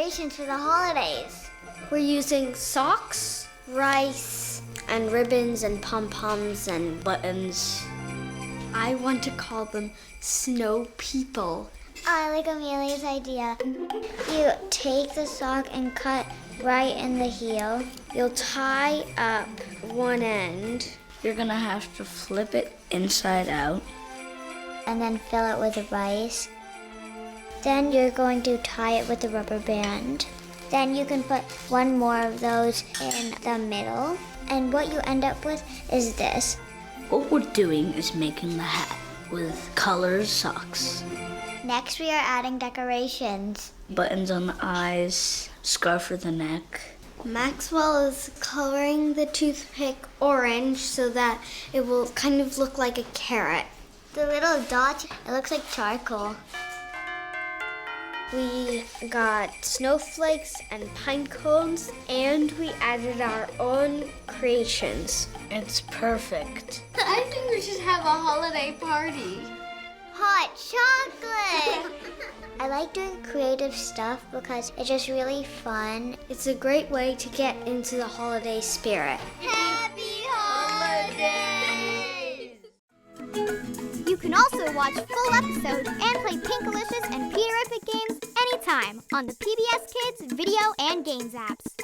decorations for the holidays. We're using socks, rice, and ribbons and pom-poms and buttons. I want to call them snow people. I like Amelia's idea. You take the sock and cut right in the heel. You'll tie up one end. You're gonna have to flip it inside out. And then fill it with rice. Then you're going to tie it with a rubber band. Then you can put one more of those in the middle. And what you end up with is this. What we're doing is making the hat with colored socks. Next we are adding decorations. Buttons on the eyes, scarf for the neck. Maxwell is coloring the toothpick orange so that it will kind of look like a carrot. The little dot, it looks like charcoal. We got snowflakes and pine cones, and we added our own creations. It's perfect. I think we should have a holiday party. Hot chocolate! I like doing creative stuff because it's just really fun. It's a great way to get into the holiday spirit. Happy holidays! You can also watch full episodes and play Pinkalicious and Peterific games anytime on the PBS Kids video and games apps.